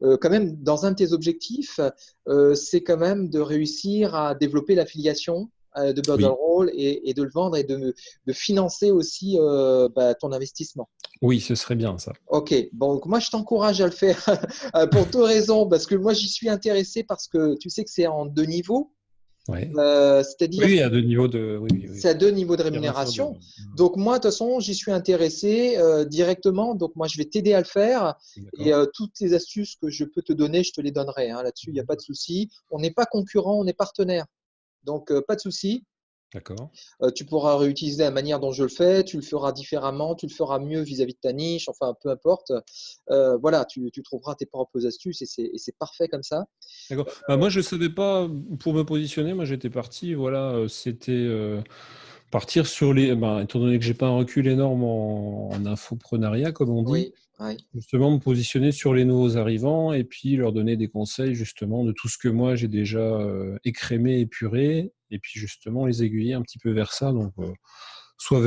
quand même, dans un de tes objectifs, c'est quand même de réussir à développer l'affiliation de Oui, Builderall et de le vendre et de financer aussi ton investissement. oui, ce serait bien ça. Ok, bon, donc moi je t'encourage à le faire pour deux raisons, parce que moi j'y suis intéressé parce que tu sais que c'est en deux niveaux, Ouais. c'est-à-dire Oui, à deux niveaux de. Oui, oui, oui. c'est à deux niveaux de Opération de. rémunération. Donc moi, de toute façon, j'y suis intéressé directement. Donc moi, je vais t'aider à le faire. Et D'accord. toutes les astuces que je peux te donner, je te les donnerai. Hein. Là-dessus, il n'y a pas de souci. On n'est pas concurrents, on est partenaires. Donc pas de souci. D'accord. Tu pourras réutiliser la manière dont je le fais. Tu le feras différemment. Tu le feras mieux vis-à-vis de ta niche. Enfin, peu importe. Voilà, tu trouveras tes propres astuces et c'est parfait comme ça. D'accord. Bah, moi, je ne savais pas, pour me positionner, moi j'étais parti, voilà, c'était partir sur les. Ben, étant donné que j'ai pas un recul énorme en infoprenariat, comme on dit, Oui, oui. justement me positionner sur les nouveaux arrivants et puis leur donner des conseils justement de tout ce que moi j'ai déjà écrémé, épuré, et puis justement les aiguiller un petit peu vers ça. Donc, soit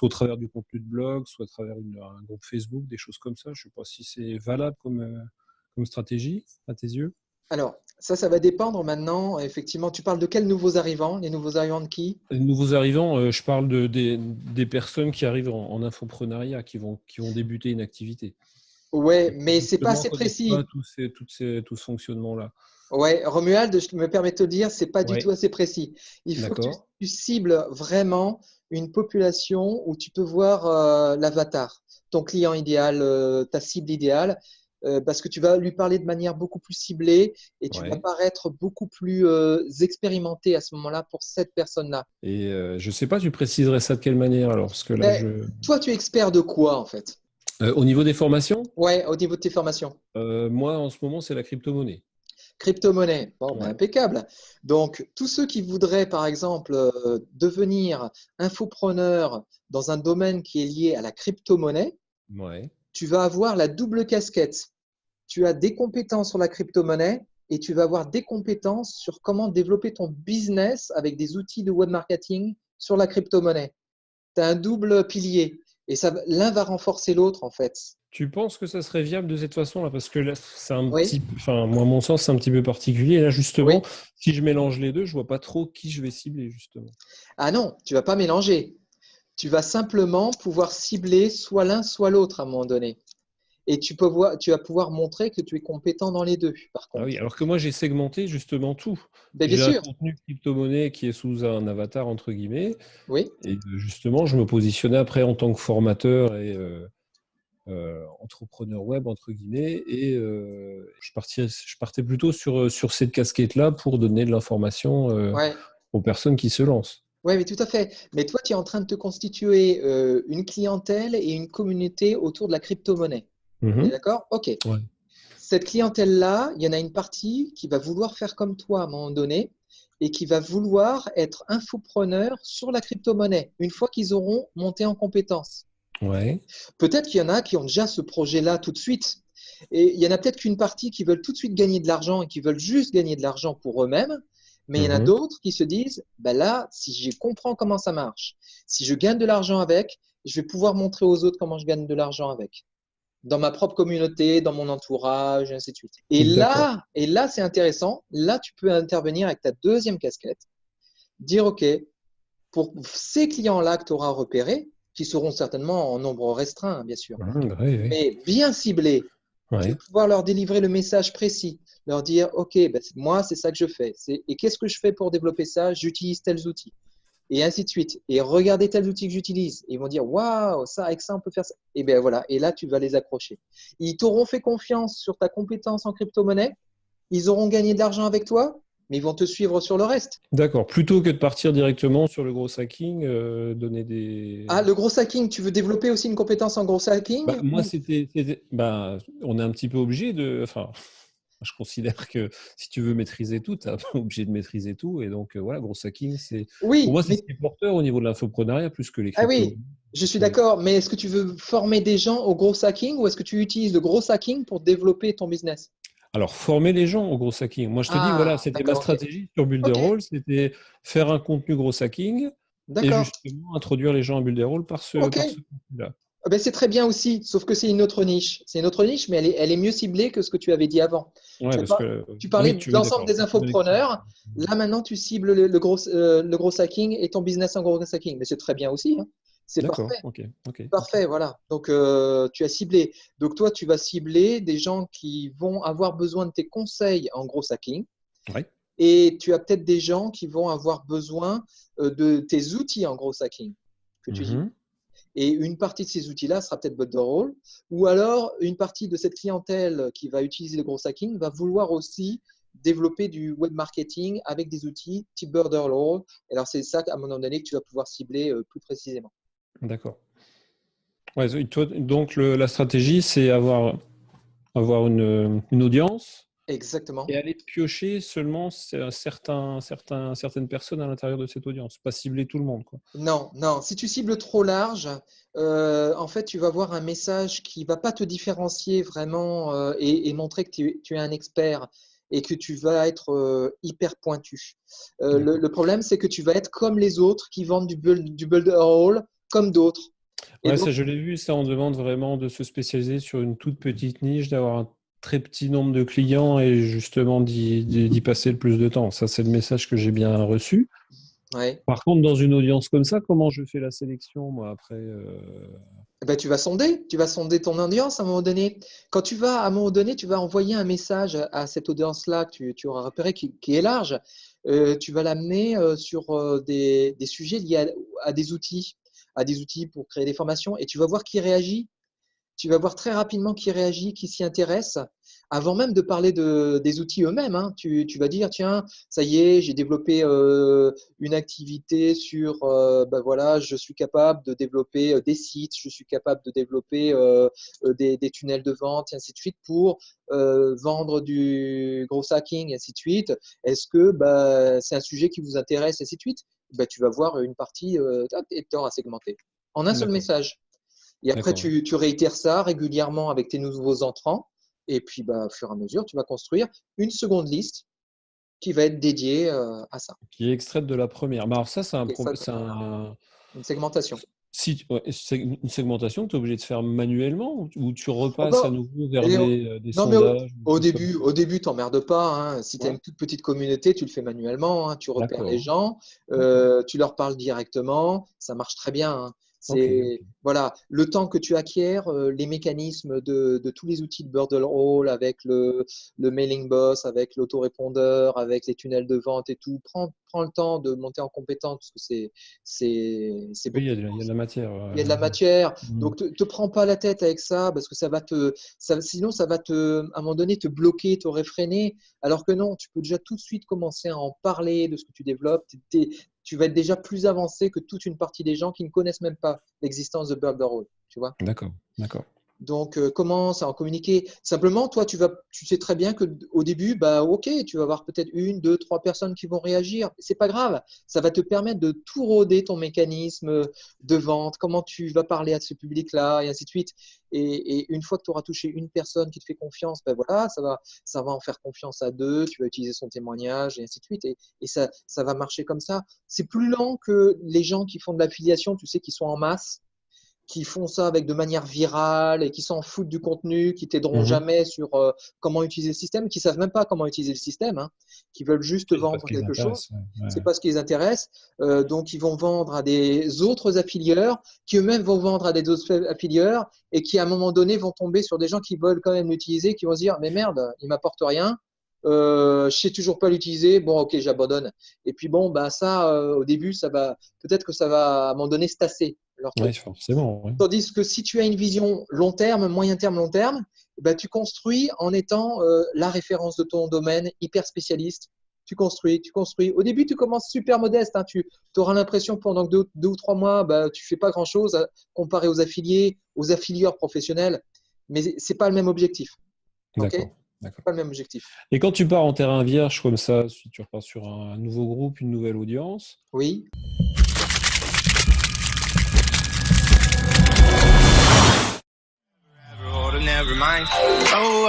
au travers du contenu de blog, soit à travers un groupe Facebook, des choses comme ça. Je ne sais pas si c'est valable comme stratégie à tes yeux. Alors, ça va dépendre maintenant. Effectivement, tu parles de quels nouveaux arrivants? Les nouveaux arrivants de qui? Les nouveaux arrivants, je parle des personnes qui arrivent en infoprenariat, qui vont débuter une activité. Ouais, Et qui mais c'est pas justement assez ne connaissent pas précis. tout ce fonctionnement-là. Ouais, Romuald, je me permets de te dire, c'est pas du tout Oui, assez précis. Il faut que d'accord. tu cibles vraiment une population où tu peux voir l'avatar, ton client idéal, ta cible idéale, parce que tu vas lui parler de manière beaucoup plus ciblée et tu vas Ouais. paraître beaucoup plus expérimenté à ce moment-là pour cette personne-là. Et je ne sais pas, tu préciserais ça de quelle manière alors? Parce que là, Mais toi, tu es expert de quoi en fait? Au niveau des formations, Ouais, au niveau de tes formations. moi, en ce moment, c'est la crypto-monnaie. Crypto-monnaie, bon, ben, Ouais. impeccable. Donc, tous ceux qui voudraient, par exemple, devenir infopreneur dans un domaine qui est lié à la crypto-monnaie, Ouais. tu vas avoir la double casquette. Tu as des compétences sur la crypto-monnaie et tu vas avoir des compétences sur comment développer ton business avec des outils de web marketing sur la crypto-monnaie. Tu as un double pilier et ça, l'un va renforcer l'autre, en fait. Tu penses que ça serait viable de cette façon-là? Parce que là, c'est un Oui, petit enfin, moi, à mon sens, c'est un petit peu particulier. Et là, justement, oui. si je mélange les deux, je vois pas trop qui je vais cibler, justement. Ah non, tu vas pas mélanger. Tu vas simplement pouvoir cibler soit l'un, soit l'autre à un moment donné. Et tu vas pouvoir montrer que tu es compétent dans les deux, par Ah oui, contre. alors que moi, j'ai segmenté justement tout. Ben, bien J'ai un sûr, contenu crypto-monnaie qui est sous un avatar, entre guillemets. oui. Et justement, je me positionnais après en tant que formateur et entrepreneur web, entre guillemets. Et je partais plutôt sur cette casquette-là pour donner de l'information Ouais. aux personnes qui se lancent. Ouais, mais tout à fait. Mais toi, tu es en train de te constituer une clientèle et une communauté autour de la crypto-monnaie. On est Mhm. d'accord? Ok. Ouais. Cette clientèle-là, il y en a une partie qui va vouloir faire comme toi à un moment donné et qui va vouloir être infopreneur sur la crypto-monnaie une fois qu'ils auront monté en compétence. Ouais. Peut-être qu'il y en a qui ont déjà ce projet-là tout de suite. Et il y en a peut-être qu'une partie qui veulent tout de suite gagner de l'argent et qui veulent juste gagner de l'argent pour eux-mêmes. Mais il y en a Mhm. d'autres qui se disent, ben là, si je comprends comment ça marche, si je gagne de l'argent avec, je vais pouvoir montrer aux autres comment je gagne de l'argent avec. Dans ma propre communauté, dans mon entourage, et ainsi de suite. D'accord. Et là, c'est intéressant. Là, tu peux intervenir avec ta deuxième casquette, dire, OK, pour ces clients-là que tu auras repérés, qui seront certainement en nombre restreint, bien sûr, Mhm, ouais, ouais. mais bien ciblés. Tu vas Ouais. pouvoir leur délivrer le message précis, leur dire, OK, ben, moi, c'est ça que je fais. Et qu'est-ce que je fais pour développer ça? J'utilise tels outils. Et ainsi de suite. Et regardez tels outils que j'utilise. Ils vont dire, waouh, ça, avec ça, on peut faire ça. Et bien voilà. Et là, tu vas les accrocher. Ils t'auront fait confiance sur ta compétence en crypto-monnaie. Ils auront gagné de l'argent avec toi, mais ils vont te suivre sur le reste. D'accord. Plutôt que de partir directement sur le gros hacking, donner Ah, des. le gros hacking, tu veux développer aussi une compétence en gros Bah, hacking? moi, bah, on est un petit peu obligé de. Enfin, je considère que si tu veux maîtriser tout, tu n'es pas obligé de maîtriser tout. Et donc, voilà, gros hacking, pour Oui, moi, c'est ce mais qui est porteur au niveau de l'infoprenariat plus que les ah cryptos. oui, je suis d'accord, mais est-ce que tu veux former des gens au gros hacking ou est-ce que tu utilises le gros hacking pour développer ton business? Alors, former les gens au gros hacking. Moi, je te dis, voilà, Ah, c'était ma d'accord, ok. stratégie sur Ok, Builderall, c'était faire un contenu gros hacking et d'accord. justement introduire les gens à Builderall par ce, Ok, par ce contenu-là. Ben, c'est très bien aussi, sauf que c'est une autre niche. C'est une autre niche, mais elle est mieux ciblée que ce que tu avais dit avant. Ouais, parce que Tu parlais oui, de oui, l'ensemble d'accord. des infopreneurs. Là, maintenant, tu cibles le gros hacking et ton business en gros hacking. Mais c'est très bien aussi, hein. C'est D'accord, parfait. ok, ok. Parfait, voilà. Donc, tu as ciblé. Donc, toi, tu vas cibler des gens qui vont avoir besoin de tes conseils en gros hacking. Ouais. Et tu as peut-être des gens qui vont avoir besoin de tes outils en gros hacking que tu dis. Mhm. Et une partie de ces outils-là sera peut-être Borderall, ou alors une partie de cette clientèle qui va utiliser le gros hacking va vouloir aussi développer du web marketing avec des outils type Borderall. Et alors, c'est ça, à un moment donné, que tu vas pouvoir cibler plus précisément. D'accord. Ouais, donc la stratégie, c'est avoir une audience Exactement. et aller piocher seulement certaines personnes à l'intérieur de cette audience, pas cibler tout le monde, quoi. Non, non. Si tu cibles trop large, en fait, tu vas avoir un message qui ne va pas te différencier vraiment et montrer que tu es un expert et que tu vas être hyper pointu. D'accord. Le problème, c'est que tu vas être comme les autres qui vendent du build all, comme d'autres. Et Ouais, donc, ça, je l'ai vu, ça, on demande vraiment de se spécialiser sur une toute petite niche, d'avoir un très petit nombre de clients et justement d'y passer le plus de temps. Ça, c'est le message que j'ai bien reçu. ouais. Par contre, dans une audience comme ça, comment je fais la sélection, moi, après Eh ben, tu vas sonder ton audience à un moment donné. Quand tu vas, à un moment donné, tu vas envoyer un message à cette audience-là que tu auras repéré qui est large. Tu vas l'amener sur des sujets liés à des outils pour créer des formations et tu vas voir qui réagit. Tu vas voir très rapidement qui réagit, qui s'y intéresse, avant même de parler des outils eux-mêmes, hein. Tu vas dire, tiens, ça y est, j'ai développé une activité sur, ben voilà, je suis capable de développer des sites, je suis capable de développer des tunnels de vente, et ainsi de suite, pour vendre du gros hacking, et ainsi de suite. Est-ce que bah, c'est un sujet qui vous intéresse, et ainsi de suite? Bah, tu vas voir une partie et tu auras segmenté en un seul D'accord, message. Et après, d'accord. tu réitères ça régulièrement avec tes nouveaux entrants. Et puis, bah, au fur et à mesure, tu vas construire une seconde liste qui va être dédiée à ça. Qui est extraite de la première. Mais alors ça, Et ça, une segmentation. c'est une segmentation que tu es obligé de faire manuellement ou tu Oh repasses à bah, nouveau vers allez, des non, mais sondages, des choses comme ça. au début, t'emmerdes pas, hein. Si tu as Ouais, une toute petite communauté, tu le fais manuellement, hein. Tu repères les d'accord, gens, d'accord. tu leur parles directement, ça marche très bien, hein. Ok, ok. C'est voilà, le temps que tu acquiers les mécanismes de tous les outils de Borderall avec le mailing boss, avec l'autorépondeur, avec les tunnels de vente et tout. Prends le temps de monter en compétence parce que c'est Oui, beaucoup. il y a de la matière. Il y a de la matière, Mhm. donc te prends pas la tête avec ça parce que sinon ça va à un moment donné te bloquer, te réfréner. Alors que non, tu peux déjà tout de suite commencer à en parler de ce que tu développes. Tu vas être déjà plus avancé que toute une partie des gens qui ne connaissent même pas l'existence de Borderall, tu vois. D'accord, d'accord. Donc, commence à en communiquer. Simplement, toi, tu sais très bien que au début, bah, ok, tu vas avoir peut-être une, deux, trois personnes qui vont réagir. C'est pas grave. Ça va te permettre de tout roder ton mécanisme de vente, comment tu vas parler à ce public-là, et ainsi de suite. Et une fois que tu auras touché une personne qui te fait confiance, ben voilà, ça va en faire confiance à deux. Tu vas utiliser son témoignage, et ainsi de suite. Et ça va marcher comme ça. C'est plus lent que les gens qui font de l'affiliation, tu sais, qui sont en masse qui font ça avec de manière virale et qui s'en foutent du contenu, qui t'aideront Mhm. jamais sur comment utiliser le système, qui savent même pas comment utiliser le système, hein, qui veulent juste C'est pas ce vendre qui les quelque intéresse. chose. Ouais, C'est ouais. pas ce qui les intéresse. Donc, ils vont vendre à des autres affilieurs qui eux-mêmes vont vendre à des autres affilieurs et qui, à un moment donné, vont tomber sur des gens qui veulent quand même l'utiliser, qui vont se dire, mais merde, il m'apporte rien. Je sais toujours pas l'utiliser. Bon, ok, j'abandonne. Et puis bon, bah ça, au début, peut-être que ça va à un moment donné se tasser leur truc. Ouais, forcément. Ouais. Tandis que si tu as une vision long terme, moyen terme, long terme, ben, tu construis en étant la référence de ton domaine, hyper spécialiste. Tu construis, tu construis. Au début, tu commences super modeste, hein. Tu auras l'impression que pendant 2 ou 3 mois, bah, tu fais pas grand-chose comparé aux affiliés, aux affilieurs professionnels. Mais c'est pas le même objectif. Ok? D'accord, C'est d'accord. pas le même objectif. Et quand tu pars en terrain vierge comme ça, si tu repars sur un nouveau groupe, une nouvelle audience, Oui. Never mind. Oh,